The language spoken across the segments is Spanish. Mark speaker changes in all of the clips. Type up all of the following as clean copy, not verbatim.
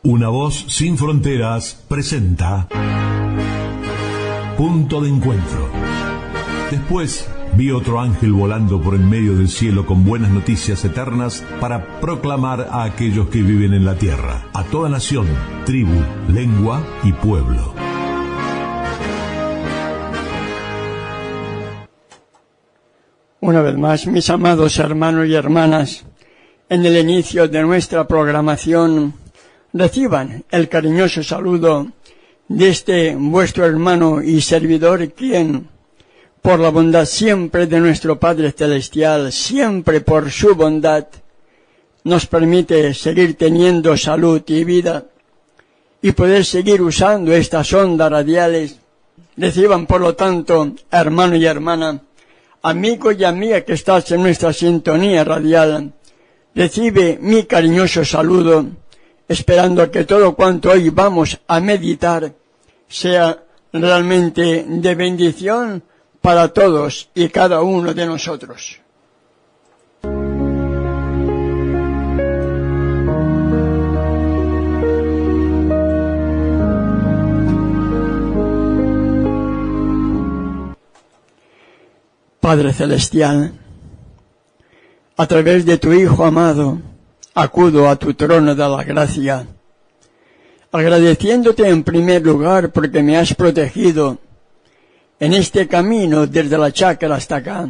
Speaker 1: Una voz sin fronteras presenta Punto de Encuentro. Después vi otro ángel volando por en medio del cielo con buenas noticias eternas para proclamar a aquellos que viven en la tierra, a toda nación, tribu, lengua y pueblo.
Speaker 2: Una vez más, mis amados hermanos y hermanas, en el inicio de nuestra programación, reciban el cariñoso saludo de este vuestro hermano y servidor, quien, por la bondad siempre de nuestro Padre Celestial, siempre por su bondad, nos permite seguir teniendo salud y vida y poder seguir usando estas ondas radiales. Reciban, por lo tanto, hermano y hermana, amigo y amiga que estás en nuestra sintonía radial, recibe mi cariñoso saludo, esperando que todo cuanto hoy vamos a meditar sea realmente de bendición para todos y cada uno de nosotros. Padre Celestial, a través de tu Hijo amado, acudo a tu trono de la gracia, agradeciéndote en primer lugar porque me has protegido en este camino desde la chacra hasta acá.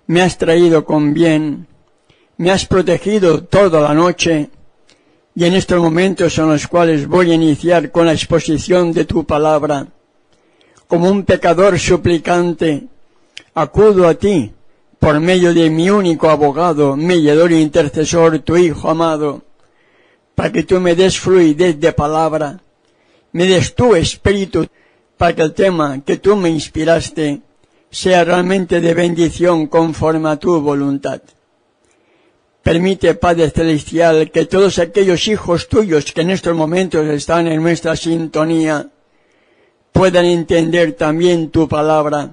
Speaker 2: Me has traído con bien, me has protegido toda la noche, y en estos momentos en los cuales voy a iniciar con la exposición de tu palabra, como un pecador suplicante, acudo a ti, por medio de mi único abogado, mediador e intercesor, tu Hijo amado, para que tú me des fluidez de palabra, me des tu espíritu, para que el tema que tú me inspiraste sea realmente de bendición conforme a tu voluntad. Permite, Padre Celestial, que todos aquellos hijos tuyos que en estos momentos están en nuestra sintonía puedan entender también tu palabra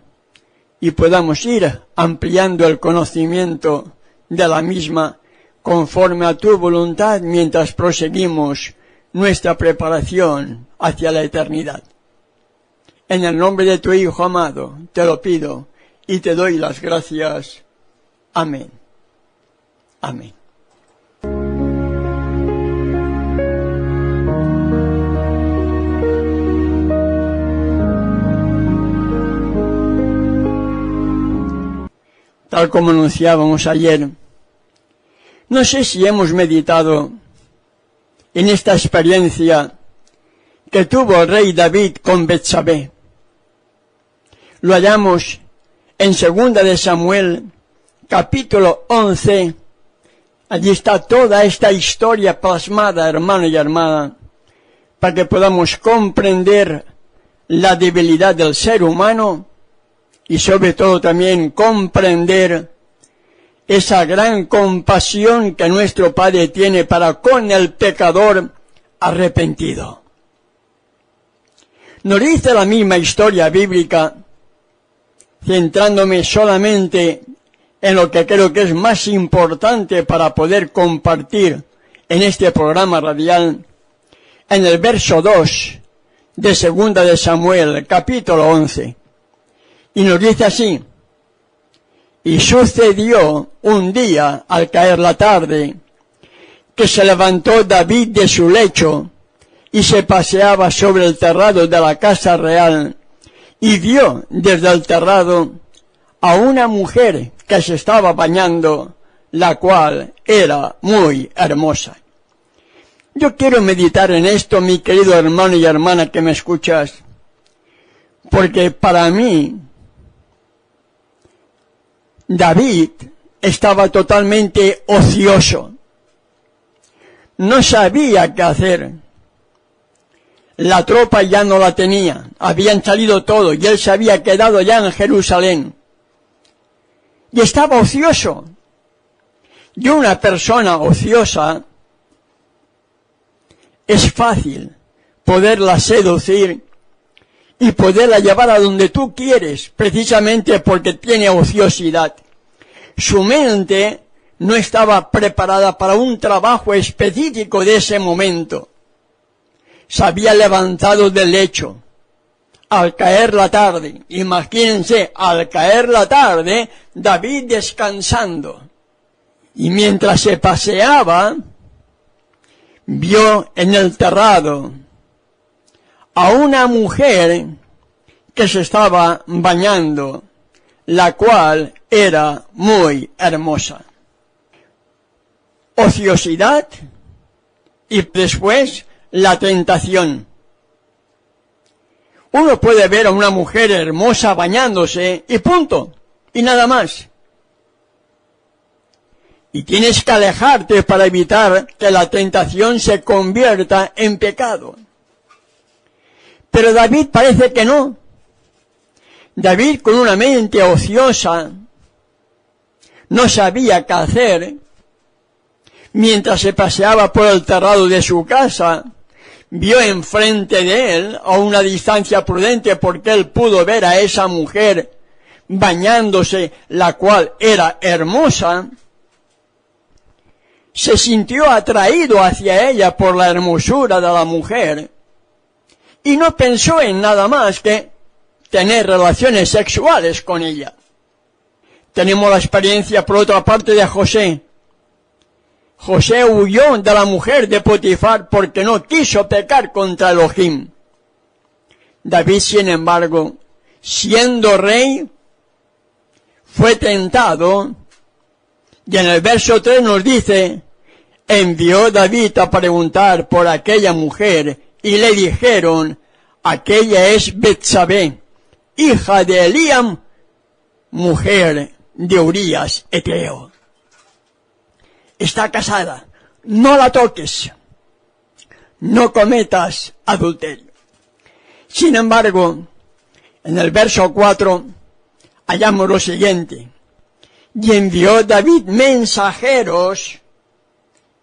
Speaker 2: y podamos ir ampliando el conocimiento de la misma conforme a tu voluntad mientras proseguimos nuestra preparación hacia la eternidad. En el nombre de tu Hijo amado te lo pido y te doy las gracias. Amén. Amén. Tal como anunciábamos ayer, no sé si hemos meditado en esta experiencia que tuvo el rey David con Betsabé. Lo hallamos en 2 de Samuel, capítulo 11. Allí está toda esta historia plasmada, hermano y hermana, para que podamos comprender la debilidad del ser humano y sobre todo también comprender esa gran compasión que nuestro Padre tiene para con el pecador arrepentido. Nos dice la misma historia bíblica, centrándome solamente en lo que creo que es más importante para poder compartir en este programa radial, en el verso 2 de 2 de Samuel, capítulo 11. Y nos dice así: y sucedió un día, al caer la tarde, que se levantó David de su lecho y se paseaba sobre el terrado de la casa real, y vio desde el terrado a una mujer que se estaba bañando, la cual era muy hermosa. Yo quiero meditar en esto, mi querido hermano y hermana que me escuchas, porque para mí David estaba totalmente ocioso. No sabía qué hacer. La tropa ya no la tenía. Habían salido todos y él se había quedado ya en Jerusalén. Y estaba ocioso. Y una persona ociosa es fácil poderla seducir y poderla llevar a donde tú quieres, precisamente porque tiene ociosidad. Su mente no estaba preparada para un trabajo específico de ese momento. se había levantado del lecho. Al caer la tarde, imagínense, al caer la tarde, David descansando. Y mientras se paseaba, vio en el terrado a una mujer que se estaba bañando, la cual era muy hermosa. Ociosidad y después la tentación. Uno puede ver a una mujer hermosa bañándose y punto, y nada más. Y tienes que alejarte para evitar que la tentación se convierta en pecado. Pero David parece que no. David, con una mente ociosa, no sabía qué hacer. Mientras se paseaba por el terrado de su casa, vio enfrente de él, a una distancia prudente, porque él pudo ver a esa mujer bañándose, la cual era hermosa. Se sintió atraído hacia ella por la hermosura de la mujer y no pensó en nada más que tener relaciones sexuales con ella. Tenemos la experiencia, por otra parte, de José. José huyó de la mujer de Potifar porque no quiso pecar contra Elohim. David, sin embargo, siendo rey, fue tentado, y en el verso 3 nos dice: envió David a preguntar por aquella mujer, y le dijeron: aquella es Betsabé, hija de Eliam, mujer de Urías Eteo. Está casada, no la toques, no cometas adulterio. Sin embargo, en el verso 4 hallamos lo siguiente: y envió David mensajeros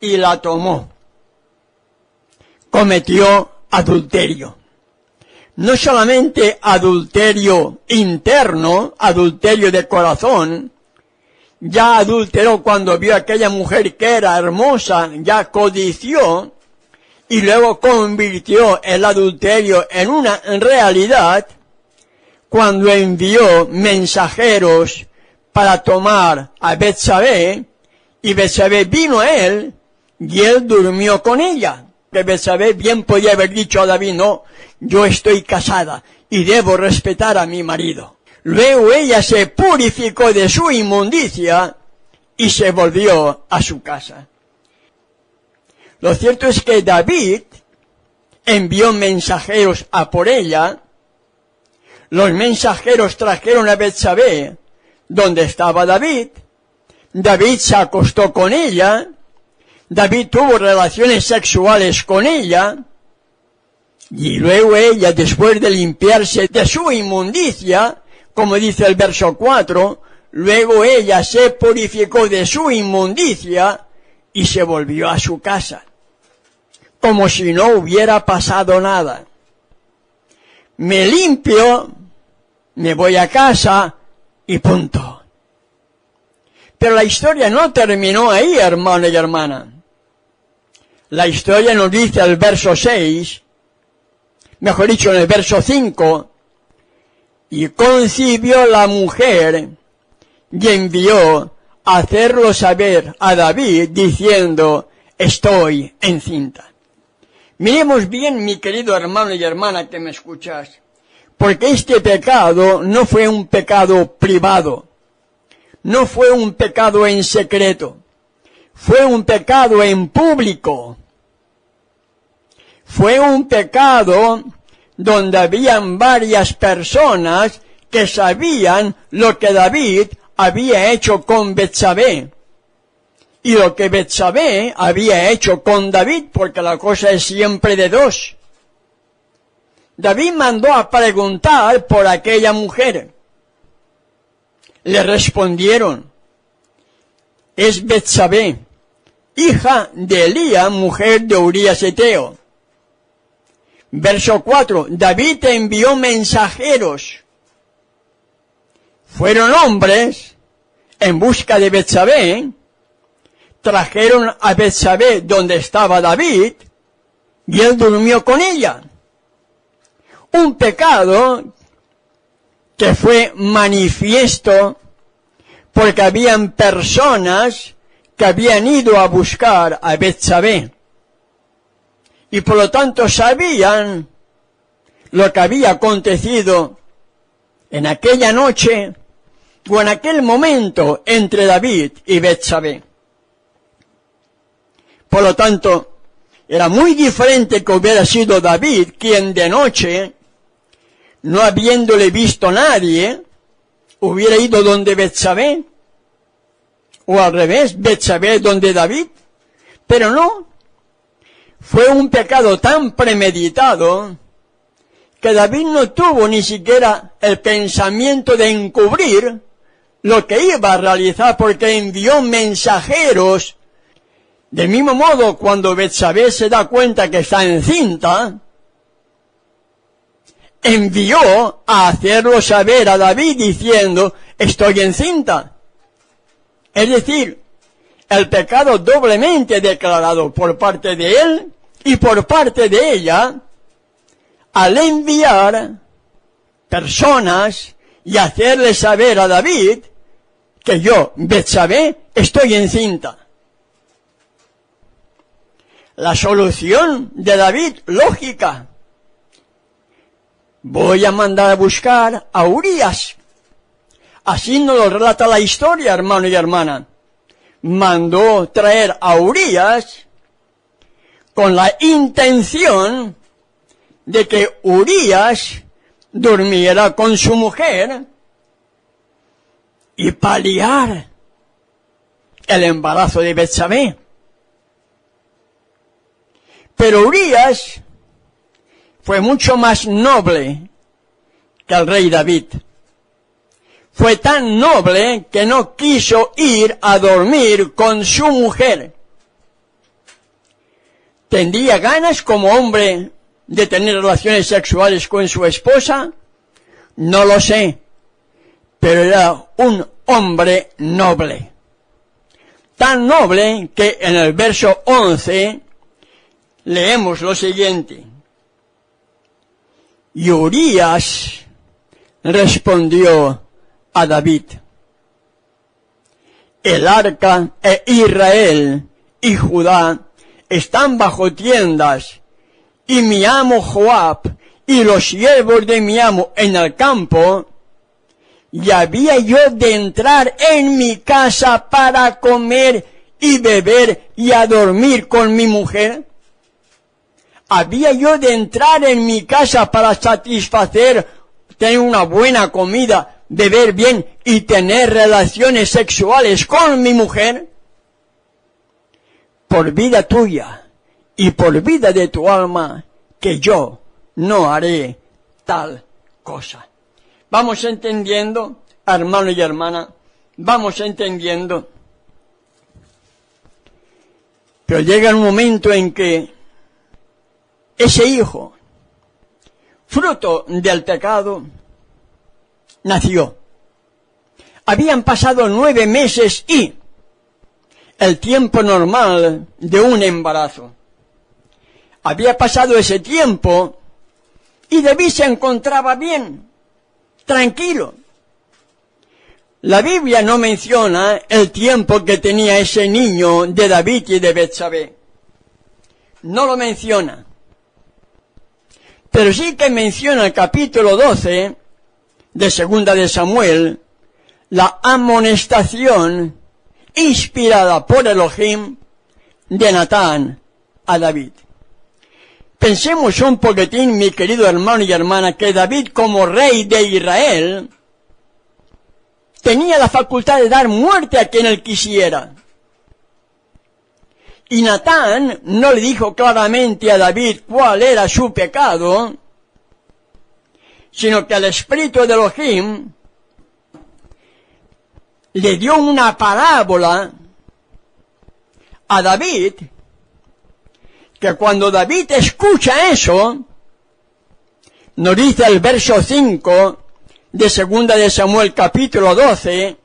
Speaker 2: y la tomó. Cometió adulterio. No solamente adulterio interno, adulterio de corazón, ya adulteró cuando vio a aquella mujer que era hermosa, ya codició, y luego convirtió el adulterio en una realidad cuando envió mensajeros para tomar a Betsabé, y Betsabé vino a él, y él durmió con ella. Que Betsabé bien podía haber dicho a David: no, yo estoy casada y debo respetar a mi marido. Luego ella se purificó de su inmundicia y se volvió a su casa. Lo cierto es que David envió mensajeros a por ella. Los mensajeros trajeron a Betsabé donde estaba David. David se acostó con ella. David tuvo relaciones sexuales con ella. Y luego ella, después de limpiarse de su inmundicia, como dice el verso 4, luego ella se purificó de su inmundicia y se volvió a su casa, como si no hubiera pasado nada. Me limpio, me voy a casa y punto. Pero la historia no terminó ahí, hermano y hermana. La historia nos dice el verso 6, mejor dicho, en el verso 5, y concibió la mujer y envió a hacerlo saber a David diciendo: estoy encinta. Miremos bien, mi querido hermano y hermana que me escuchas, porque este pecado no fue un pecado privado, no fue un pecado en secreto, fue un pecado en público. Fue un pecado donde habían varias personas que sabían lo que David había hecho con Betsabé y lo que Betsabé había hecho con David, porque la cosa es siempre de dos. David mandó a preguntar por aquella mujer. Le respondieron: es Betsabé, hija de Elías, mujer de Urías Eteo. Verso 4, David envió mensajeros. Fueron hombres en busca de Betsabé, trajeron a Betsabé donde estaba David, y él durmió con ella. Un pecado que fue manifiesto porque habían personas que habían ido a buscar a Betsabé y por lo tanto sabían lo que había acontecido en aquella noche o en aquel momento entre David y Betsabé. Por lo tanto, era muy diferente que hubiera sido David quien de noche, no habiéndole visto nadie, hubiera ido donde Betsabé, o al revés, Betsabé donde David, pero no. Fue un pecado tan premeditado que David no tuvo ni siquiera el pensamiento de encubrir lo que iba a realizar, porque envió mensajeros. Del mismo modo, cuando Betsabé se da cuenta que está encinta, envió a hacerlo saber a David diciendo, estoy encinta. Es decir, el pecado doblemente declarado por parte de él y por parte de ella, al enviar personas y hacerle saber a David que yo, Betsabé, estoy encinta. La solución de David, lógica. Voy a mandar a buscar a Urías. Así nos lo relata la historia, hermano y hermana. Mandó traer a Urías con la intención de que Urías durmiera con su mujer y paliar el embarazo de Betsabé. Pero Urías fue mucho más noble que el rey David. Fue tan noble que no quiso ir a dormir con su mujer. ¿Tendría ganas como hombre de tener relaciones sexuales con su esposa? No lo sé, pero era un hombre noble. Tan noble que en el verso 11 leemos lo siguiente. Y Urías respondió a David, el arca e Israel y Judá están bajo tiendas, y mi amo Joab y los siervos de mi amo en el campo, y había yo de entrar en mi casa para comer y beber y a dormir con mi mujer. ¿Había yo de entrar en mi casa para satisfacer, tener una buena comida, beber bien y tener relaciones sexuales con mi mujer? Por vida tuya y por vida de tu alma, que yo no haré tal cosa. Vamos entendiendo, hermano y hermana, vamos entendiendo. Pero llega un momento en que ese hijo, fruto del pecado, nació. Habían pasado 9 meses y el tiempo normal de un embarazo. Había pasado ese tiempo y David se encontraba bien, tranquilo. La Biblia no menciona el tiempo que tenía ese niño de David y de Betsabé. No lo menciona. Pero sí que menciona el capítulo 12 de Segunda de Samuel, la amonestación inspirada por Elohim de Natán a David. Pensemos un poquitín, mi querido hermano y hermana, que David como rey de Israel tenía la facultad de dar muerte a quien él quisiera. Y Natán no le dijo claramente a David cuál era su pecado, sino que el espíritu de Elohim le dio una parábola a David, que cuando David escucha eso, nos dice el verso 5 de Segunda de Samuel capítulo 12,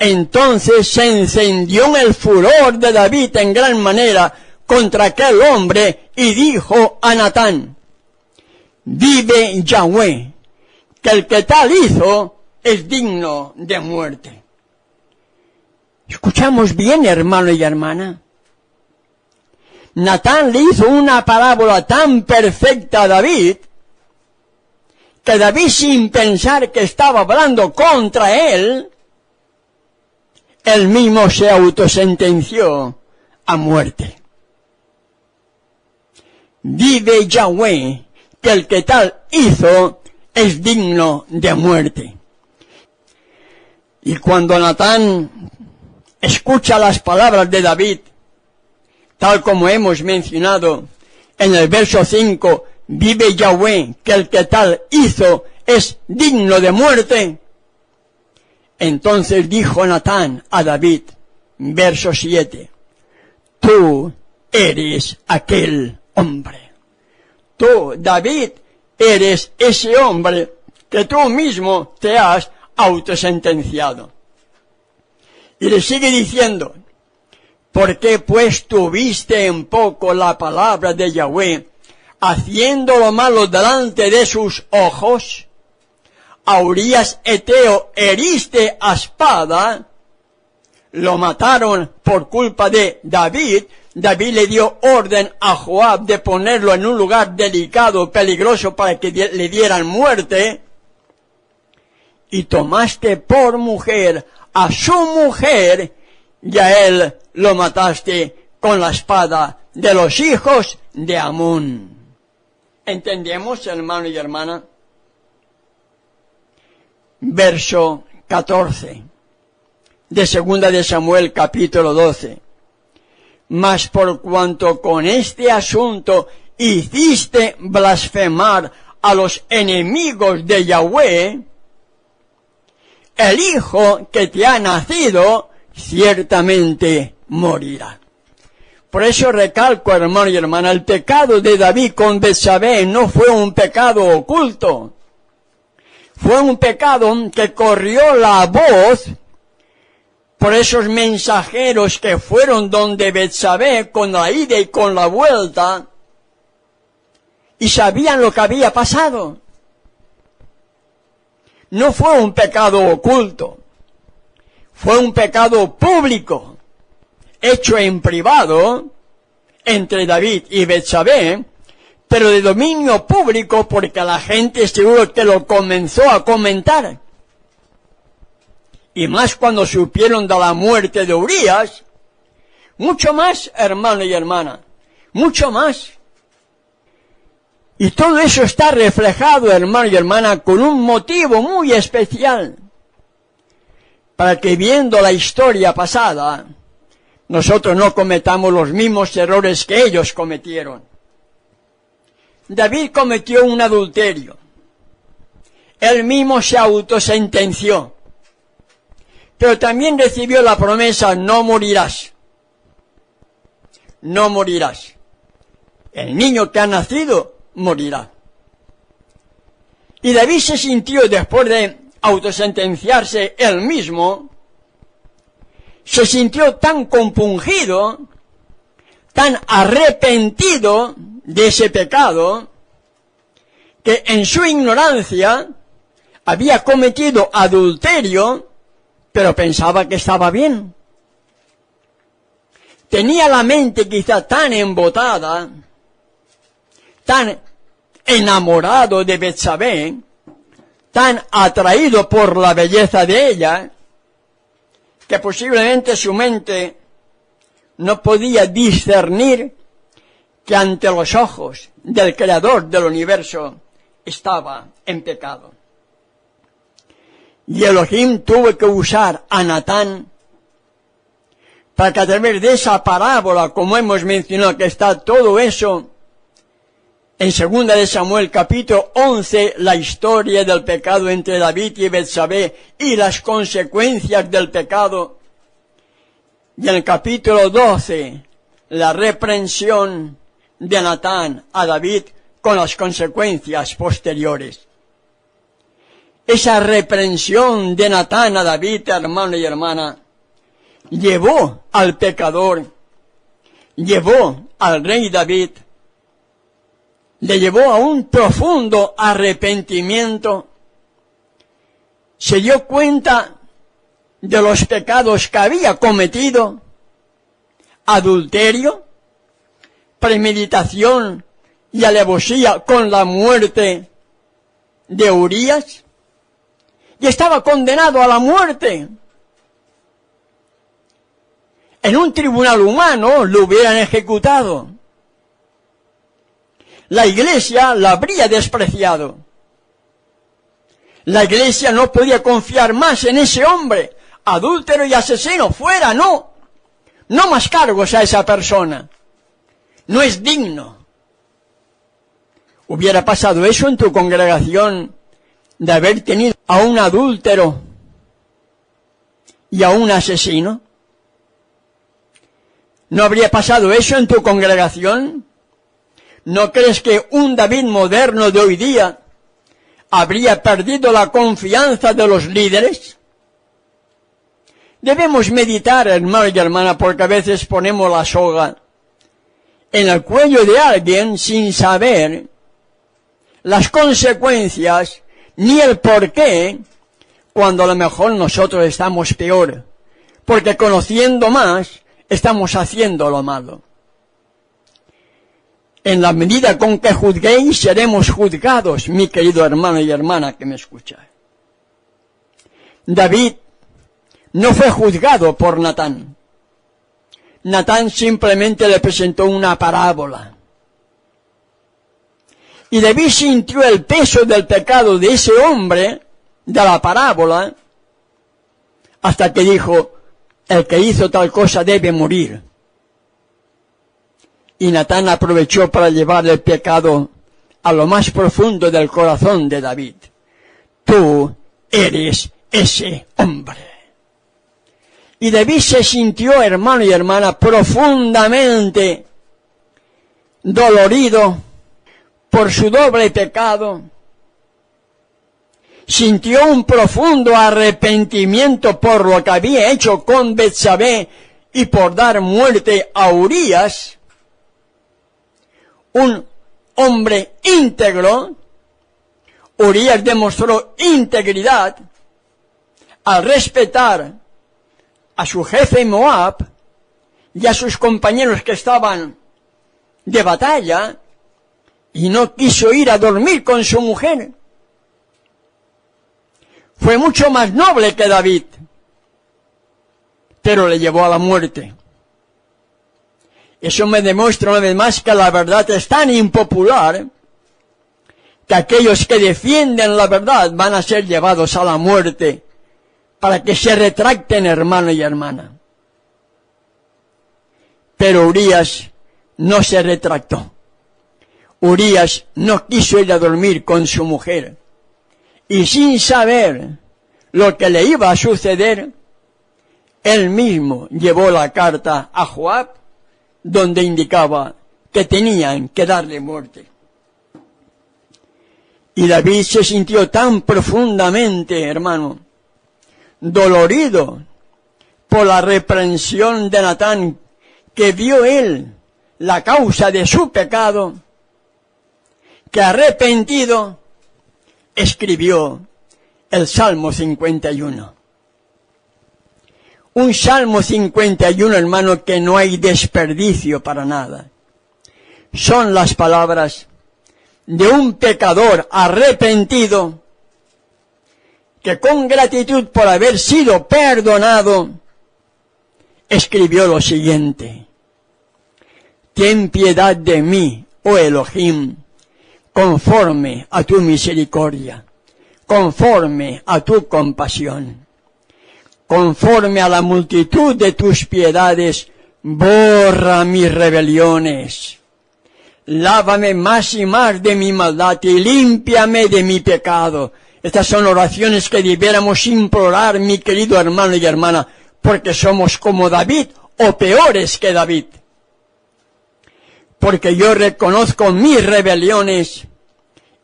Speaker 2: entonces se encendió el furor de David en gran manera contra aquel hombre y dijo a Natán: vive Yahweh, que el que tal hizo es digno de muerte. ¿Escuchamos bien, hermano y hermana? Natán le hizo una parábola tan perfecta a David, que David, sin pensar que estaba hablando contra él mismo se autosentenció a muerte. Vive Yahweh, que el que tal hizo es digno de muerte. Y cuando Natán escucha las palabras de David, tal como hemos mencionado en el verso 5, vive Yahweh, que el que tal hizo es digno de muerte. Entonces dijo Natán a David, verso 7, tú eres aquel hombre. Tú, David, eres ese hombre que tú mismo te has autosentenciado. Y le sigue diciendo: ¿por qué pues tuviste en poco la palabra de Yahweh, haciendo lo malo delante de sus ojos? A Urías Eteo heriste a espada, lo mataron por culpa de David. David le dio orden a Joab de ponerlo en un lugar delicado, peligroso, para que le dieran muerte. Y tomaste por mujer a su mujer, y a él lo mataste con la espada de los hijos de Amón. ¿Entendemos, hermano y hermana? Verso 14 de segunda de Samuel, capítulo 12. Mas por cuanto con este asunto hiciste blasfemar a los enemigos de Yahweh, el hijo que te ha nacido ciertamente morirá. Por eso recalco, hermano y hermana, el pecado de David con Betsabé no fue un pecado oculto. Fue un pecado que corrió la voz por esos mensajeros que fueron donde Betsabé con la ida y con la vuelta, y sabían lo que había pasado. No fue un pecado oculto, fue un pecado público, hecho en privado entre David y Betsabé, pero de dominio público, porque la gente seguro que lo comenzó a comentar. Y más cuando supieron de la muerte de Urías, mucho más, hermano y hermana, mucho más. Y todo eso está reflejado, hermano y hermana, con un motivo muy especial, para que, viendo la historia pasada, nosotros no cometamos los mismos errores que ellos cometieron. David cometió un adulterio. Él mismo se autosentenció. Pero también recibió la promesa: no morirás. No morirás. El niño que ha nacido morirá. Y David se sintió, después de autosentenciarse él mismo, se sintió tan compungido, tan arrepentido de ese pecado, que en su ignorancia había cometido adulterio, pero pensaba que estaba bien. Tenía la mente quizá tan embotada, tan enamorado de Betsabé, tan atraído por la belleza de ella, que posiblemente su mente no podía discernir que ante los ojos del Creador del universo estaba en pecado. Y Elohim tuvo que usar a Natán para que, a través de esa parábola, como hemos mencionado, que está todo eso en segunda de Samuel capítulo 11, la historia del pecado entre David y Betsabé y las consecuencias del pecado, y en el capítulo 12 la reprensión de Natán a David con las consecuencias posteriores. Esa reprensión de Natán a David, hermano y hermana, llevó al pecador, llevó al rey David, le llevó a un profundo arrepentimiento. Se dio cuenta de los pecados que había cometido: adulterio, premeditación y alevosía con la muerte de Urías, y estaba condenado a la muerte. En un tribunal humano lo hubieran ejecutado. La Iglesia la habría despreciado. La Iglesia no podía confiar más en ese hombre, adúltero y asesino. Fuera, no. No más cargos a esa persona. No es digno. ¿Hubiera pasado eso en tu congregación, de haber tenido a un adúltero y a un asesino? ¿No habría pasado eso en tu congregación? ¿No crees que un David moderno de hoy día habría perdido la confianza de los líderes? Debemos meditar, hermano y hermana, porque a veces ponemos la soga en el cuello de alguien sin saber las consecuencias ni el por qué, cuando a lo mejor nosotros estamos peor, porque conociendo más estamos haciendo lo malo. En la medida con que juzguéis, seremos juzgados, mi querido hermano y hermana que me escucha. David no fue juzgado por Natán. Natán simplemente le presentó una parábola. Y David sintió el peso del pecado de ese hombre, de la parábola, hasta que dijo: el que hizo tal cosa debe morir. Y Natán aprovechó para llevar el pecado a lo más profundo del corazón de David. Tú eres ese hombre. Y David se sintió, hermano y hermana, profundamente dolorido por su doble pecado. Sintió un profundo arrepentimiento por lo que había hecho con Betsabé y por dar muerte a Urías, un hombre íntegro. Urías demostró integridad al respetar a su jefe Moab y a sus compañeros que estaban de batalla, y no quiso ir a dormir con su mujer. Fue mucho más noble que David, pero le llevó a la muerte. Eso me demuestra una vez más que la verdad es tan impopular que aquellos que defienden la verdad van a ser llevados a la muerte, para que se retracten, hermano y hermana. Pero Urías no se retractó. Urías no quiso ir a dormir con su mujer. Y sin saber lo que le iba a suceder, él mismo llevó la carta a Joab, donde indicaba que tenían que darle muerte. Y David se sintió tan profundamente, hermano, dolorido por la reprensión de Natán, que vio él la causa de su pecado, que arrepentido escribió el Salmo 51. Un Salmo 51, hermano, que no hay desperdicio para nada. Son las palabras de un pecador arrepentido que con gratitud por haber sido perdonado escribió lo siguiente: ten piedad de mí, oh Elohim, conforme a tu misericordia, conforme a tu compasión, conforme a la multitud de tus piedades, borra mis rebeliones. Lávame más y más de mi maldad y límpiame de mi pecado. Estas son oraciones que debiéramos implorar, mi querido hermano y hermana, porque somos como David o peores que David. Porque yo reconozco mis rebeliones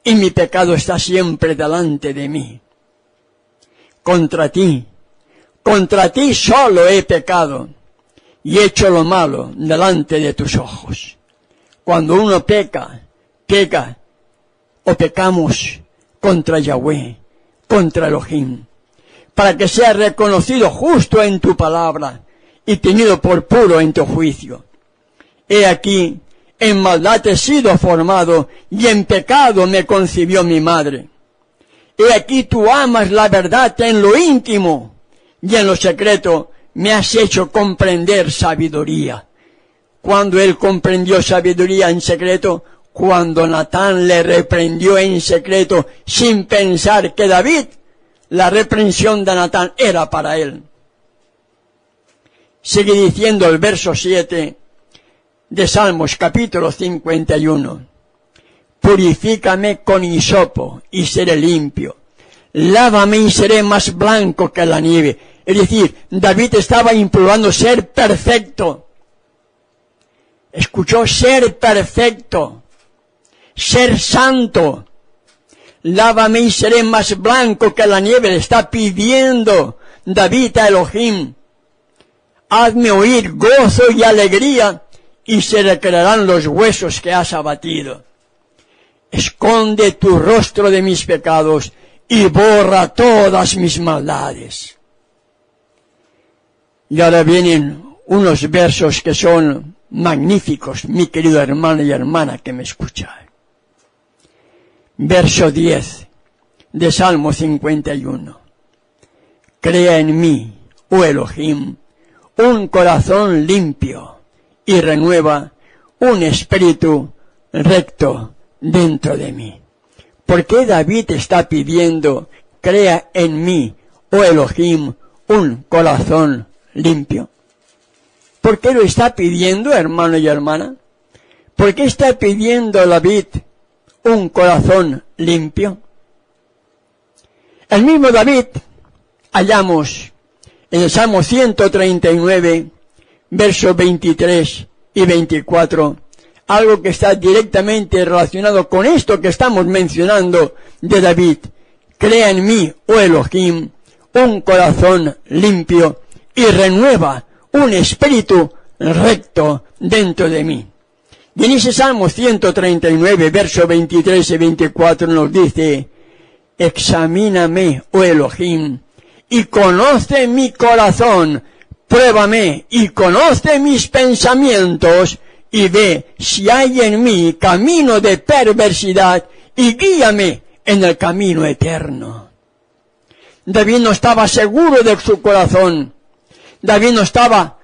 Speaker 2: y mi pecado está siempre delante de mí. Contra ti solo he pecado y hecho lo malo delante de tus ojos. Cuando uno peca o pecamos contra Yahweh, contra Elohim, para que sea reconocido justo en tu palabra y tenido por puro en tu juicio. He aquí, en maldad he sido formado, y en pecado me concibió mi madre. He aquí tú amas la verdad en lo íntimo, y en lo secreto me has hecho comprender sabiduría. Cuando él comprendió sabiduría en secreto, cuando Natán le reprendió en secreto, sin pensar que David, la reprensión de Natán era para él. Sigue diciendo el verso 7 de Salmos capítulo 51. Purifícame con hisopo y seré limpio. Lávame y seré más blanco que la nieve. Es decir, David estaba implorando ser perfecto. Escuchó ser perfecto, ser santo. Lávame y seré más blanco que la nieve. Le está pidiendo David a Elohim. Hazme oír gozo y alegría, y se recrearán los huesos que has abatido. Esconde tu rostro de mis pecados y borra todas mis maldades. Y ahora vienen unos versos que son magníficos, mi querido hermano y hermana que me escuchan. Verso 10 de Salmo 51. Crea en mí, oh Elohim, un corazón limpio y renueva un espíritu recto dentro de mí. ¿Por qué David está pidiendo, crea en mí, oh Elohim, un corazón limpio? ¿Por qué lo está pidiendo, hermano y hermana? ¿Por qué está pidiendo David un corazón limpio? El mismo David hallamos en el Salmo 139, versos 23 y 24, algo que está directamente relacionado con esto que estamos mencionando de David. Crea en mí, oh Elohim, un corazón limpio y renueva un espíritu recto dentro de mí. Y en ese Salmo 139, versos 23 y 24 nos dice, examíname, oh Elohim, y conoce mi corazón, pruébame y conoce mis pensamientos, y ve si hay en mí camino de perversidad, y guíame en el camino eterno. David no estaba seguro de su corazón. David no estaba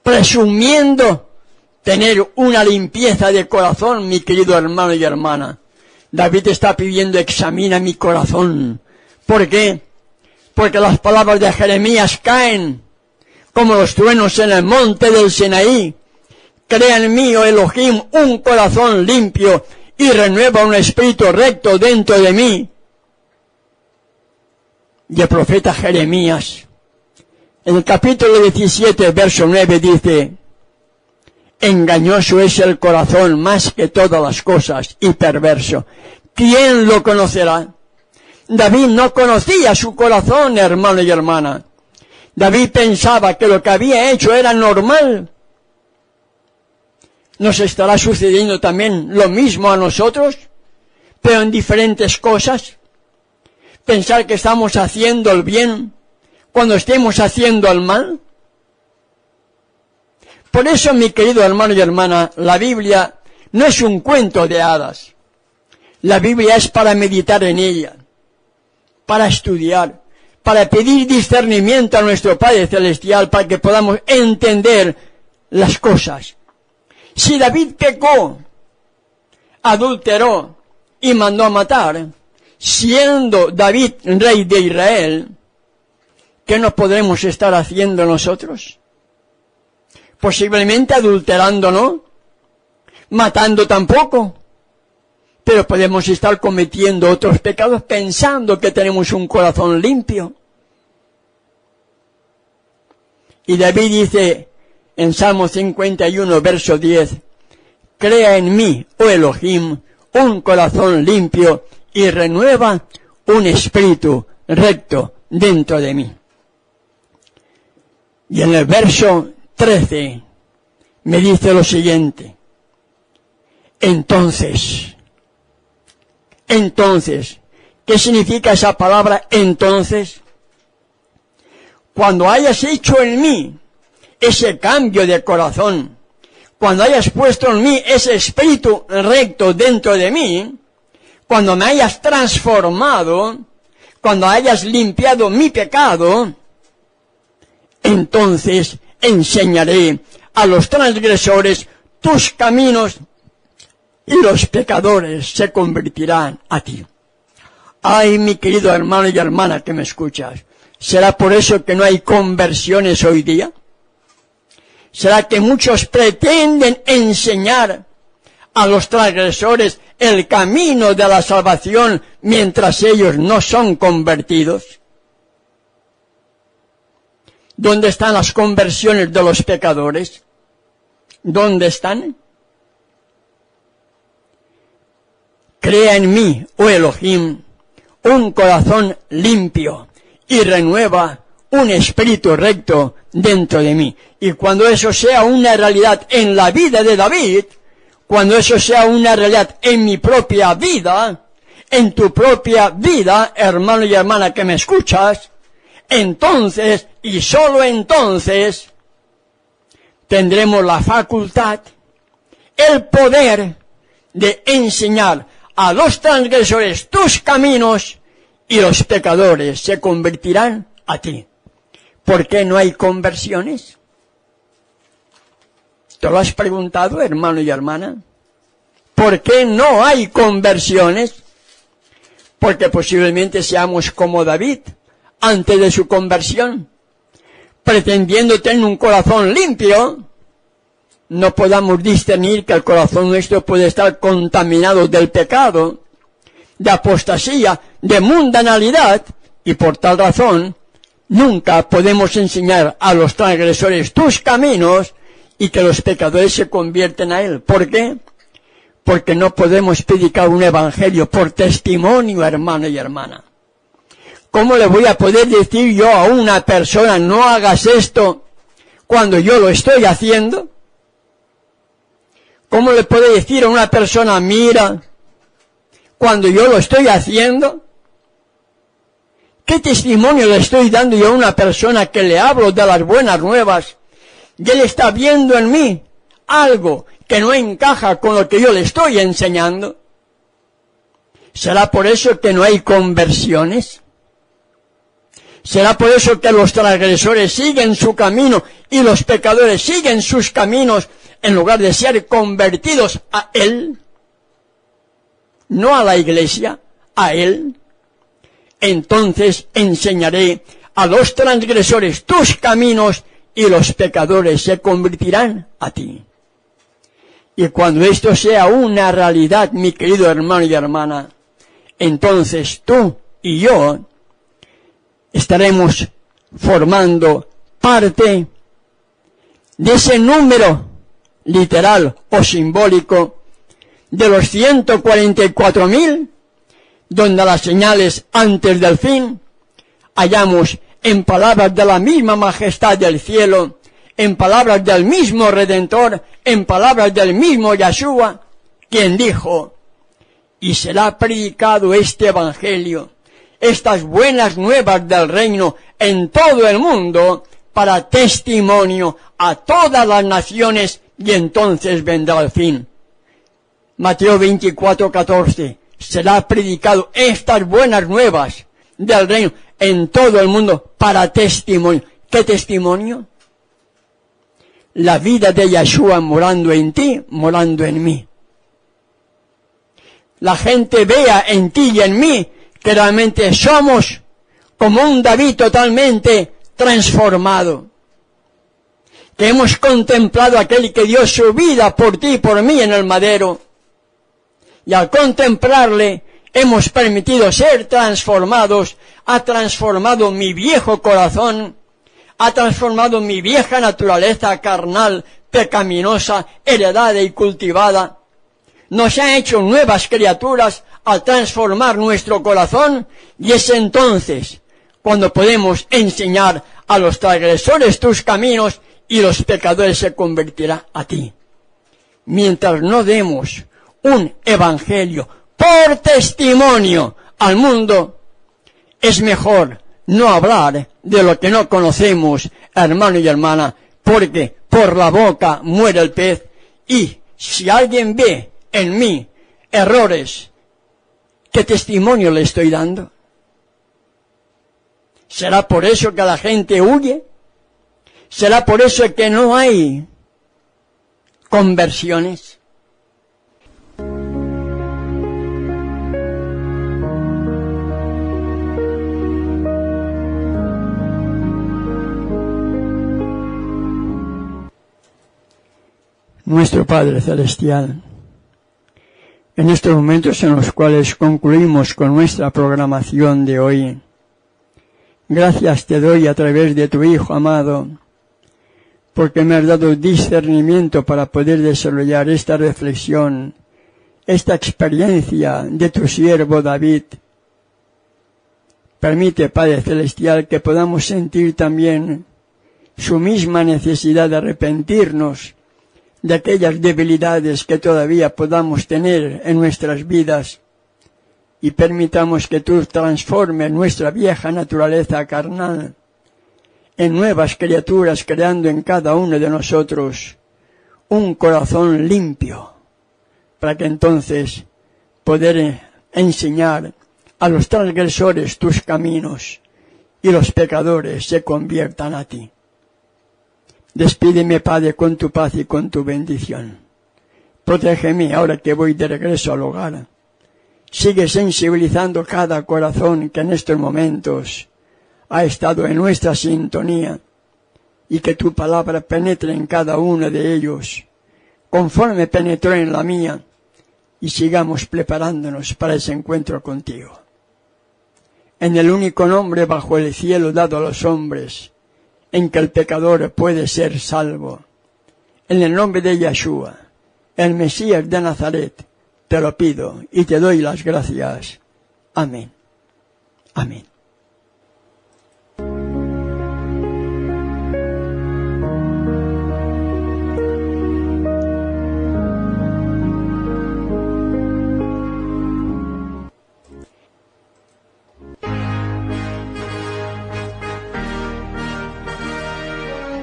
Speaker 2: presumiendo tener una limpieza de corazón, mi querido hermano y hermana. David está pidiendo, examina mi corazón. ¿Por qué? Porque las palabras de Jeremías caen como los truenos en el monte del Sinaí. Crea en mí, oh Elohim, un corazón limpio y renueva un espíritu recto dentro de mí. Y el profeta Jeremías, en el capítulo 17, verso 9, dice, engañoso es el corazón más que todas las cosas y perverso. ¿Quién lo conocerá? David no conocía su corazón, hermano y hermana. David pensaba que lo que había hecho era normal. ¿Nos estará sucediendo también lo mismo a nosotros, pero en diferentes cosas? Pensar que estamos haciendo el bien cuando estemos haciendo el mal. Por eso, mi querido hermano y hermana, la Biblia no es un cuento de hadas. La Biblia es para meditar en ella, para estudiar, para pedir discernimiento a nuestro Padre Celestial, para que podamos entender las cosas. Si David pecó, adulteró y mandó a matar, siendo David rey de Israel, ¿qué no podremos estar haciendo nosotros? Posiblemente adulterando, ¿no? Matando tampoco. Pero podemos estar cometiendo otros pecados pensando que tenemos un corazón limpio. Y David dice en Salmo 51, verso 10, crea en mí, oh Elohim, un corazón limpio y renueva un espíritu recto dentro de mí. Y en el verso 13 me dice lo siguiente. Entonces, ¿qué significa esa palabra entonces? Cuando hayas hecho en mí ese cambio de corazón, cuando hayas puesto en mí ese espíritu recto dentro de mí, cuando me hayas transformado, cuando hayas limpiado mi pecado, entonces enseñaré a los transgresores tus caminos y los pecadores se convertirán a ti. Ay, mi querido hermano y hermana que me escuchas, ¿será por eso que no hay conversiones hoy día? ¿Será que muchos pretenden enseñar a los transgresores el camino de la salvación mientras ellos no son convertidos? ¿Dónde están las conversiones de los pecadores? ¿Dónde están? Crea en mí, oh Elohim, un corazón limpio y renueva un espíritu recto dentro de mí. Y cuando eso sea una realidad en la vida de David, cuando eso sea una realidad en mi propia vida, en tu propia vida, hermano y hermana que me escuchas, entonces, y solo entonces, tendremos la facultad, el poder de enseñar a los transgresores tus caminos y los pecadores se convertirán a ti. ¿Por qué no hay conversiones? ¿Te lo has preguntado, hermano y hermana? ¿Por qué no hay conversiones? Porque posiblemente seamos como David antes de su conversión, pretendiendo tener un corazón limpio, no podamos discernir que el corazón nuestro puede estar contaminado del pecado, de apostasía, de mundanalidad, y por tal razón nunca podemos enseñar a los transgresores tus caminos y que los pecadores se convierten a él. ¿Por qué? Porque no podemos predicar un evangelio por testimonio, hermano y hermana. ¿Cómo le voy a poder decir yo a una persona, no hagas esto, cuando yo lo estoy haciendo? ¿Cómo le puedo decir a una persona, mira, cuando yo lo estoy haciendo? ¿Qué testimonio le estoy dando yo a una persona que le hablo de las buenas nuevas y él está viendo en mí algo que no encaja con lo que yo le estoy enseñando? ¿Será por eso que no hay conversiones? ¿Será por eso que los transgresores siguen su camino y los pecadores siguen sus caminos en lugar de ser convertidos a Él? No a la iglesia, a Él. Entonces enseñaré a los transgresores tus caminos y los pecadores se convertirán a ti. Y cuando esto sea una realidad, mi querido hermano y hermana, entonces tú y yo estaremos formando parte de ese número literal o simbólico de los 144.000, donde las señales antes del fin hallamos en palabras de la misma majestad del cielo, en palabras del mismo Redentor, en palabras del mismo Yahshua, quien dijo, y será predicado este evangelio, estas buenas nuevas del reino en todo el mundo, para testimonio a todas las naciones, y entonces vendrá el fin. Mateo 24:14, será predicado estas buenas nuevas del reino en todo el mundo para testimonio. ¿Qué testimonio? La vida de Yahshua morando en ti, morando en mí. La gente vea en ti y en mí que realmente somos como un David totalmente transformado. Que hemos contemplado a aquel que dio su vida por ti y por mí en el madero. Y al contemplarle, hemos permitido ser transformados. Ha transformado mi viejo corazón, ha transformado mi vieja naturaleza carnal, pecaminosa, heredada y cultivada. Nos ha hecho nuevas criaturas al transformar nuestro corazón, y es entonces cuando podemos enseñar a los transgresores tus caminos y los pecadores se convertirán a ti. Mientras no demos un evangelio por testimonio al mundo, es mejor no hablar de lo que no conocemos, hermano y hermana, porque por la boca muere el pez, y si alguien ve en mí errores, ¿qué testimonio le estoy dando? ¿Será por eso que la gente huye? ¿Será por eso que no hay conversiones? Nuestro Padre Celestial, en estos momentos en los cuales concluimos con nuestra programación de hoy, gracias te doy a través de tu Hijo amado, porque me has dado discernimiento para poder desarrollar esta reflexión, esta experiencia de tu siervo David. Permite, Padre Celestial, que podamos sentir también su misma necesidad de arrepentirnos de aquellas debilidades que todavía podamos tener en nuestras vidas, y permitamos que tú transformes nuestra vieja naturaleza carnal en nuevas criaturas, creando en cada uno de nosotros un corazón limpio, para que entonces poder enseñar a los transgresores tus caminos y los pecadores se conviertan a ti. Despídeme, Padre, con tu paz y con tu bendición. Protégeme ahora que voy de regreso al hogar. Sigue sensibilizando cada corazón que en estos momentos ha estado en nuestra sintonía, y que tu palabra penetre en cada uno de ellos, conforme penetró en la mía, y sigamos preparándonos para ese encuentro contigo. En el único nombre bajo el cielo dado a los hombres, en que el pecador puede ser salvo, en el nombre de Yeshua, el Mesías de Nazaret, te lo pido y te doy las gracias. Amén. Amén.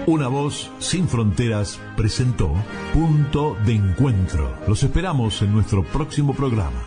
Speaker 1: Una voz sin fronteras presentó Punto de Encuentro. Los esperamos en nuestro próximo programa.